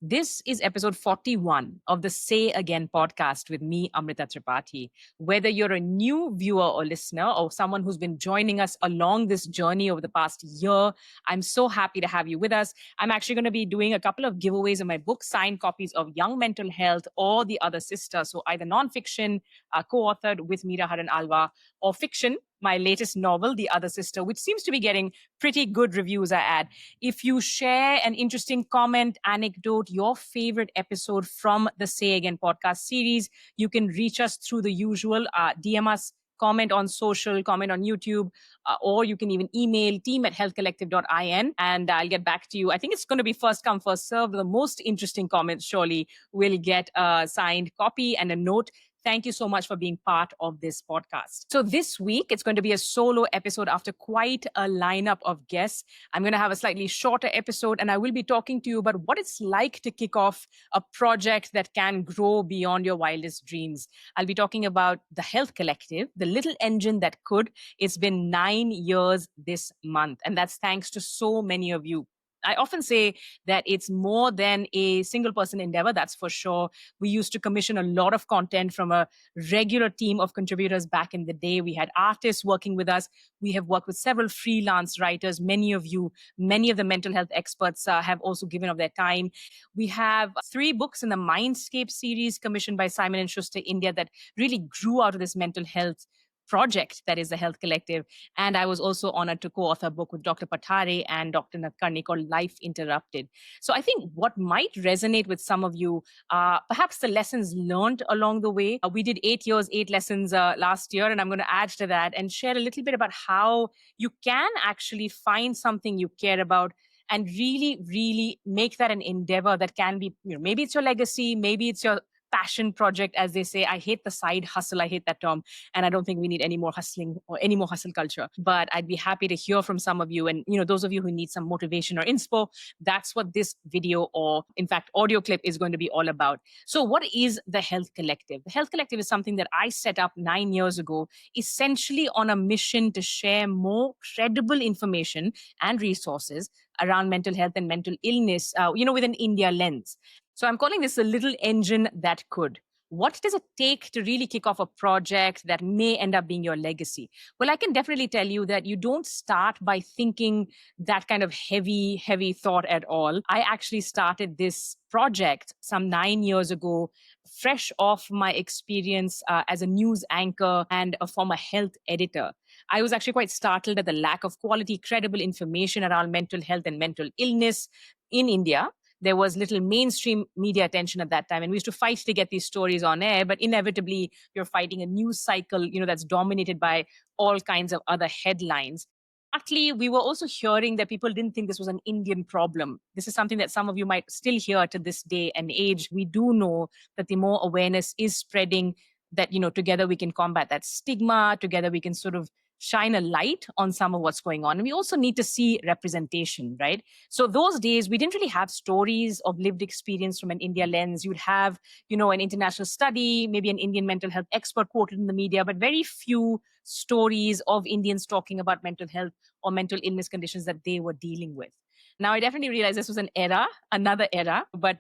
This is episode 41 of the Say Again podcast with me, Amrita Tripathi. Whether you're a new viewer or listener or someone who's been joining us along this journey over the past year, I'm so happy to have you with us. I'm actually going to be doing a couple of giveaways of my book, signed copies of Young Mental Health or The Other Sister. So either nonfiction, co-authored with Meera Haran Alva, or fiction, my latest novel, The Other Sister, which seems to be getting pretty good reviews, I add. If you share an interesting comment, anecdote, your favorite episode from the Say Again podcast series, you can reach us through the usual DM us, comment on social, comment on YouTube, or you can even email team@healthcollective.in and I'll get back to you. I think it's going to be first come, first served. The most interesting comments surely will get a signed copy and a note. Thank you so much for being part of this podcast. So this week, it's going to be a solo episode after quite a lineup of guests. I'm going to have a slightly shorter episode and I will be talking to you about what it's like to kick off a project that can grow beyond your wildest dreams. I'll be talking about the Health Collective, the little engine that could. It's been 9 years this month, and that's thanks to so many of you. I often say that it's more than a single person endeavor, that's for sure. We used to commission a lot of content from a regular team of contributors back in the day. We had artists working with us. We have worked with several freelance writers. Many of you, many of the mental health experts have also given of their time. We have 3 books in the Mindscape series commissioned by Simon & Schuster India that really grew out of this mental health project that is the Health Collective. And I was also honored to co-author a book with Dr. Patare and Dr. Natkarni called Life Interrupted. So I think what might resonate with some of you, perhaps the lessons learned along the way. We did 8 years, 8 lessons last year, and I'm going to add to that and share a little bit about how you can actually find something you care about and really, really make that an endeavor that can be, maybe it's your legacy, maybe it's your passion project, as they say. I hate the side hustle. I hate that term. And I don't think we need any more hustling or any more hustle culture. But I'd be happy to hear from some of you. And, those of you who need some motivation or inspo, that's what this video or, in fact, audio clip is going to be all about. So what is the Health Collective? The Health Collective is something that I set up 9 years ago, essentially on a mission to share more credible information and resources around mental health and mental illness, with an India lens. So I'm calling this a little engine that could. What does it take to really kick off a project that may end up being your legacy? Well, I can definitely tell you that you don't start by thinking that kind of heavy thought at all. I actually started this project some 9 years ago, fresh off my experience as a news anchor and a former health editor. I was actually quite startled at the lack of quality, credible information around mental health and mental illness in India. There was little mainstream media attention at that time. And we used to fight to get these stories on air, but inevitably you're fighting a news cycle, that's dominated by all kinds of other headlines. Partly, we were also hearing that people didn't think this was an Indian problem. This is something that some of you might still hear to this day and age. We do know that the more awareness is spreading, that, together we can combat that stigma, together we can sort of shine a light on some of what's going on. And we also need to see representation, right? So those days, we didn't really have stories of lived experience from an India lens. You'd have, an international study, maybe an Indian mental health expert quoted in the media, but very few stories of Indians talking about mental health or mental illness conditions that they were dealing with. Now, I definitely realized this was another era, but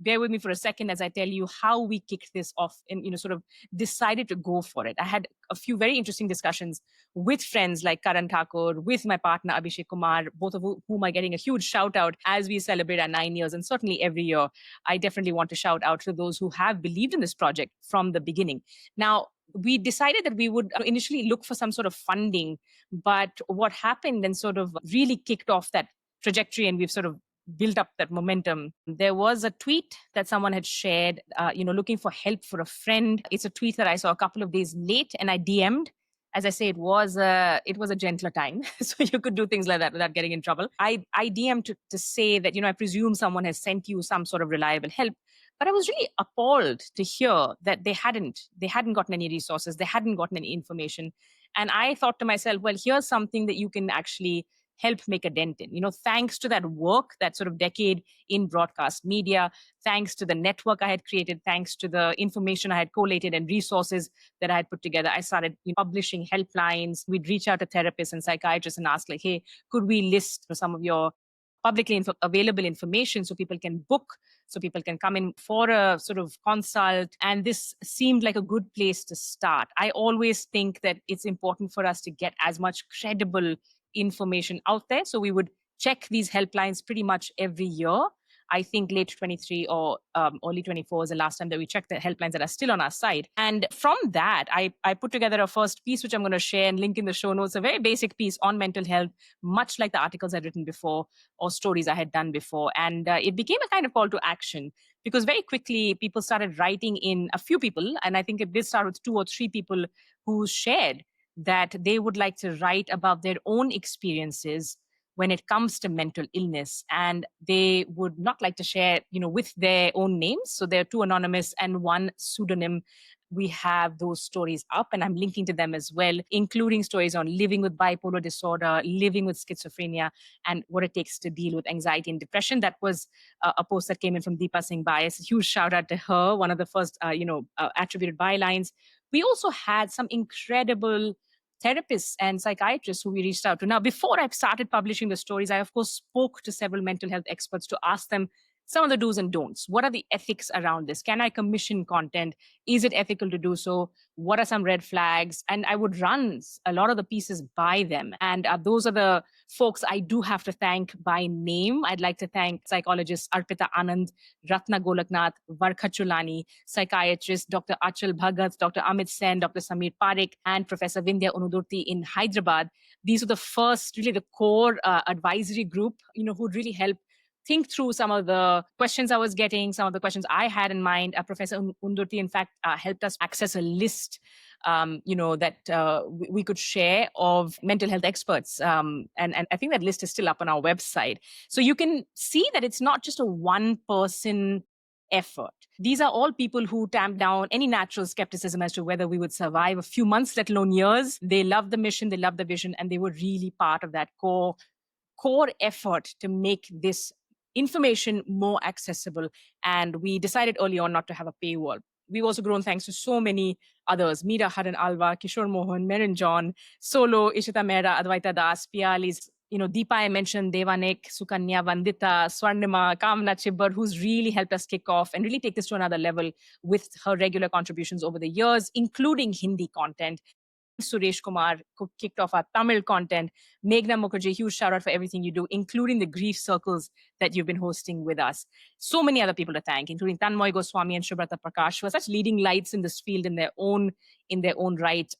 bear with me for a second as I tell you how we kicked this off and, sort of decided to go for it. I had a few very interesting discussions with friends like Karan Thakur, with my partner Abhishek Kumar, both of whom are getting a huge shout out as we celebrate our 9 years. And certainly every year, I definitely want to shout out to those who have believed in this project from the beginning. Now, we decided that we would initially look for some sort of funding, but what happened and sort of really kicked off that trajectory and we've sort of built up that momentum. There was a tweet that someone had shared, looking for help for a friend. It's a tweet that I saw a couple of days late and I DM'd. As I say, it was a gentler time. So you could do things like that without getting in trouble. I DM'd to say that, I presume someone has sent you some sort of reliable help. But I was really appalled to hear that they hadn't gotten any resources. They hadn't gotten any information. And I thought to myself, well, here's something that you can actually help make a dent in. Thanks to that work, that sort of decade in broadcast media, thanks to the network I had created, thanks to the information I had collated and resources that I had put together, I started publishing helplines. We'd reach out to therapists and psychiatrists and ask like, hey, could we list some of your publicly available information so people can book, so people can come in for a sort of consult. And this seemed like a good place to start. I always think that it's important for us to get as much credible information out there. So we would check these helplines pretty much every year. I think late 23 or early 24 is the last time that we checked the helplines that are still on our site. And from that, I put together a first piece, which I'm going to share and link in the show notes, a very basic piece on mental health, much like the articles I'd written before or stories I had done before. And it became a kind of call to action because very quickly people started writing in, a few people, and I think it did start with 2 or 3 people who shared that they would like to write about their own experiences when it comes to mental illness, and they would not like to share, with their own names. So they're 2 anonymous and 1 pseudonym. We have those stories up, and I'm linking to them as well, including stories on living with bipolar disorder, living with schizophrenia, and what it takes to deal with anxiety and depression. That was a post that came in from Deepa Singh Bias. A huge shout out to her, one of the first, attributed bylines. We also had some incredible therapists and psychiatrists who we reached out to. Now, before I started publishing the stories, I, of course, spoke to several mental health experts to ask them some of the do's and don'ts. What are the ethics around this? Can I commission content? Is it ethical to do so? What are some red flags? And I would run a lot of the pieces by them. And those are the folks I do have to thank by name. I'd like to thank psychologists Arpita Anand, Ratna Golaknath, Varkha Chulani, psychiatrist Dr. Achal Bhagat, Dr. Amit Sen, Dr. Samir Parekh, and Professor Vindhya Unudurti in Hyderabad. These were the first, really the core advisory group, who really helped think through some of the questions I was getting, some of the questions I had in mind. Professor Undurti, in fact, helped us access a list, that we could share of mental health experts. And I think that list is still up on our website. So you can see that it's not just a one-person effort. These are all people who tamp down any natural skepticism as to whether we would survive a few months, let alone years. They love the mission, they love the vision, and they were really part of that core effort to make this information more accessible. And we decided early on not to have a paywall. We've also grown thanks to so many others: Meera Haran Alva, Kishore Mohan, Merin John, Solo, Ishita Mehra, Advaita Das, Pialis, Deepa I mentioned, Devanik, Sukanya, Vandita, Swarnima, Kamna Chibbar, who's really helped us kick off and really take this to another level with her regular contributions over the years, including Hindi content. Suresh Kumar kicked off our Tamil content. Meghna Mukherjee, huge shout out for everything you do, including the grief circles that you've been hosting with us. So many other people to thank, including Tanmoy Goswami and Shubrata Prakash, who are such leading lights in this field in their own right.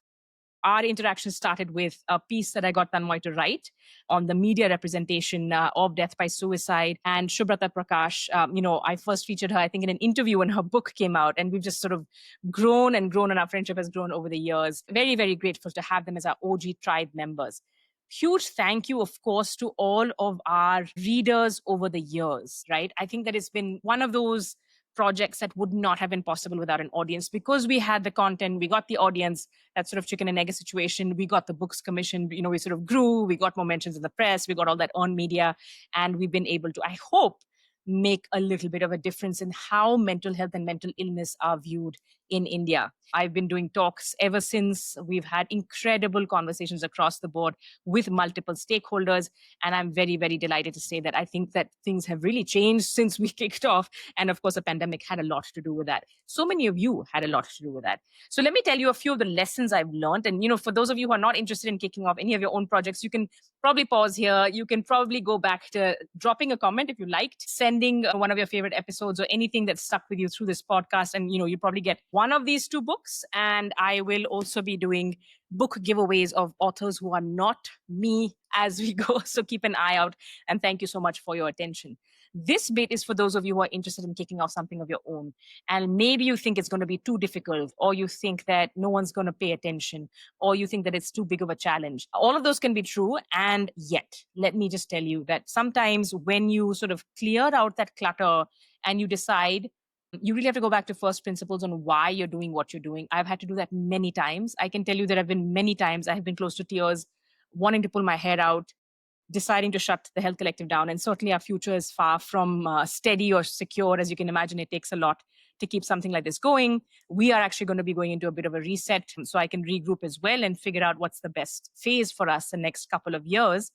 Our interaction started with a piece that I got Tanmoy to write on the media representation of death by suicide. And Shubrata Prakash, I first featured her, I think, in an interview when her book came out. And we've just sort of grown and grown, and our friendship has grown over the years. Very, very grateful to have them as our OG tribe members. Huge thank you, of course, to all of our readers over the years, right? I think that it's been one of those projects that would not have been possible without an audience, because we had the content, we got the audience, that sort of chicken and egg situation. We got the books commissioned, we sort of grew, we got more mentions in the press, we got all that earned media, and we've been able to, I hope, make a little bit of a difference in how mental health and mental illness are viewed in India. I've been doing talks ever since. We've had incredible conversations across the board with multiple stakeholders. And I'm very, very delighted to say that I think that things have really changed since we kicked off. And of course, the pandemic had a lot to do with that. So many of you had a lot to do with that. So let me tell you a few of the lessons I've learned. And, for those of you who are not interested in kicking off any of your own projects, you can probably pause here. You can probably go back to dropping a comment if you liked, sending one of your favorite episodes or anything that stuck with you through this podcast. And, you probably get one of these 2 books. And I will also be doing book giveaways of authors who are not me as we go. So keep an eye out. And thank you so much for your attention. This bit is for those of you who are interested in kicking off something of your own. And maybe you think it's going to be too difficult, or you think that no one's going to pay attention, or you think that it's too big of a challenge. All of those can be true. And yet, let me just tell you that sometimes when you sort of clear out that clutter and you decide, you really have to go back to first principles on why you're doing what you're doing. I've had to do that many times. I can tell you there have been many times I have been close to tears, wanting to pull my hair out, deciding to shut the Health Collective down. And certainly our future is far from steady or secure. As you can imagine, it takes a lot to keep something like this going. We are actually going to be going into a bit of a reset, so I can regroup as well and figure out what's the best phase for us the next couple of years.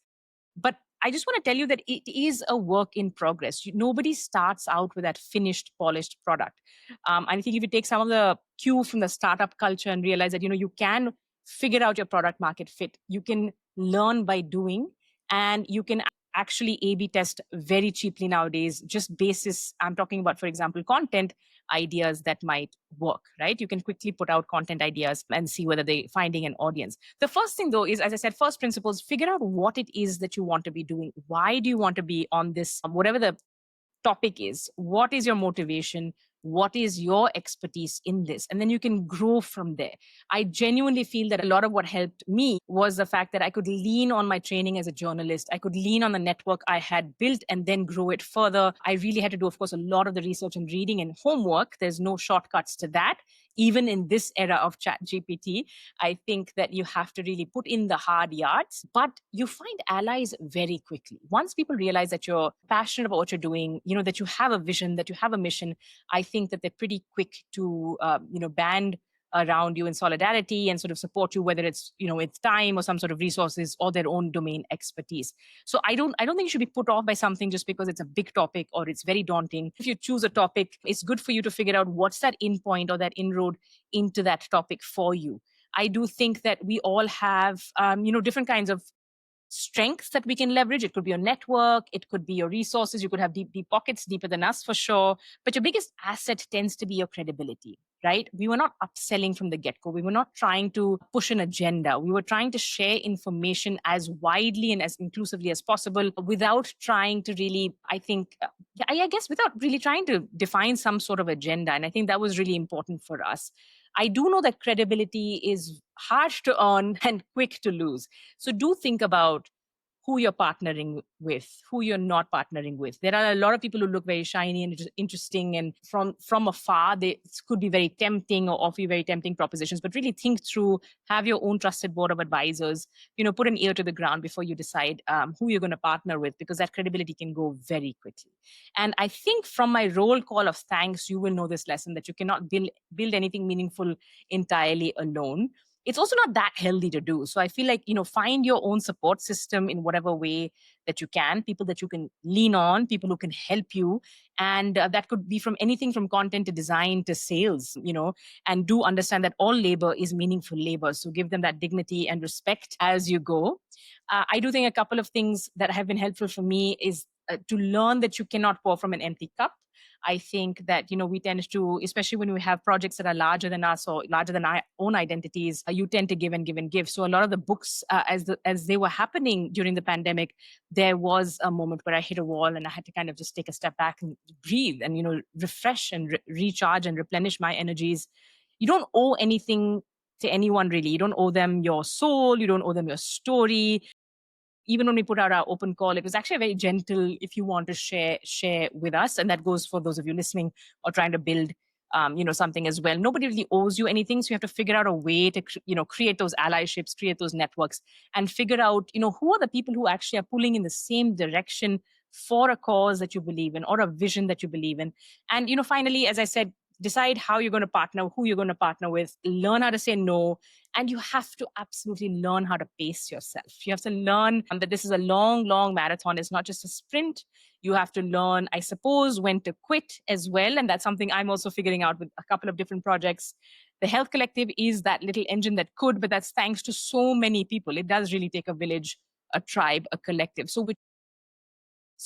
But I just want to tell you that it is a work in progress. Nobody starts out with that finished, polished product. And I think if you take some of the cue from the startup culture and realize that, you can figure out your product market fit, you can learn by doing, and you can actually A/B test very cheaply nowadays, just basis. I'm talking about, for example, content ideas that might work, right? You can quickly put out content ideas and see whether they're finding an audience. The first thing, though, is, as I said, first principles, figure out what it is that you want to be doing. Why do you want to be on this, whatever the topic is? What is your motivation? What is your expertise in this? And then you can grow from there. I genuinely feel that a lot of what helped me was the fact that I could lean on my training as a journalist. I could lean on the network I had built and then grow it further. I really had to do, of course, a lot of the research and reading and homework. There's no shortcuts to that. Even in this era of chat GPT, I think that you have to really put in the hard yards, but you find allies very quickly. Once people realize that you're passionate about what you're doing, that you have a vision, that you have a mission, I think that they're pretty quick to, band around you in solidarity and sort of support you, whether it's time or some sort of resources or their own domain expertise. So I don't think you should be put off by something just because it's a big topic or it's very daunting. If you choose a topic, it's good for you to figure out what's that in point or that inroad into that topic for you. I do think that we all have, different kinds of strengths that we can leverage. It could be your network, it could be your resources. You could have deep pockets, deeper than us for sure. But your biggest asset tends to be your credibility, right? We were not upselling from the get-go. We were not trying to push an agenda. We were trying to share information as widely and as inclusively as possible without trying to really, I guess, without really trying to define some sort of agenda. And I think that was really important for us. I do know that credibility is hard to earn and quick to lose. So do think about who you're partnering with, who you're not partnering with. There are a lot of people who look very shiny and interesting, and from afar, they could be very tempting or offer you very tempting propositions. But really think through, have your own trusted board of advisors, put an ear to the ground before you decide who you're going to partner with, because that credibility can go very quickly. And I think from my roll call of thanks, you will know this lesson, that you cannot build anything meaningful entirely alone. It's also not that healthy to do. So I feel like, find your own support system in whatever way that you can, people that you can lean on, people who can help you. And that could be from anything from content to design to sales, and do understand that all labor is meaningful labor. So give them that dignity and respect as you go. I do think a couple of things that have been helpful for me is to learn that you cannot pour from an empty cup. I think that, we tend to, especially when we have projects that are larger than us or larger than our own identities, you tend to give and give and give. So a lot of the books, as they were happening during the pandemic, there was a moment where I hit a wall and I had to kind of just take a step back and breathe and, refresh and recharge and replenish my energies. You don't owe anything to anyone, really. You don't owe them your soul. You don't owe them your story. Even when we put out our open call, it was actually very gentle. If you want to share with us, and that goes for those of you listening or trying to build, something as well. Nobody really owes you anything, so you have to figure out a way to, create those allyships, create those networks, and figure out, who are the people who actually are pulling in the same direction for a cause that you believe in or a vision that you believe in. And finally, as I said, decide how you're going to partner, who you're going to partner with, learn how to say no. And you have to absolutely learn how to pace yourself. You have to learn that this is a long, long marathon. It's not just a sprint. You have to learn, I suppose, when to quit as well. And that's something I'm also figuring out with a couple of different projects. The Health Collective is that little engine that could, but that's thanks to so many people. It does really take a village, a tribe, a collective. So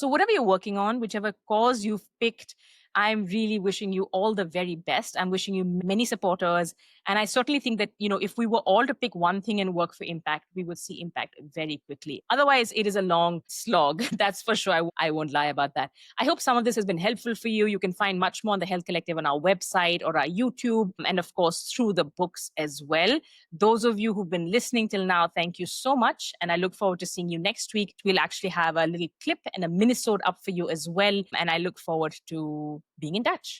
whatever you're working on, whichever cause you've picked, I'm really wishing you all the very best. I'm wishing you many supporters. And I certainly think that, if we were all to pick one thing and work for impact, we would see impact very quickly. Otherwise, it is a long slog. That's for sure. I won't lie about that. I hope some of this has been helpful for you. You can find much more on the Health Collective on our website or our YouTube, and of course, through the books as well. Those of you who've been listening till now, thank you so much. And I look forward to seeing you next week. We'll actually have a little clip and a minisode up for you as well. And I look forward to being in touch.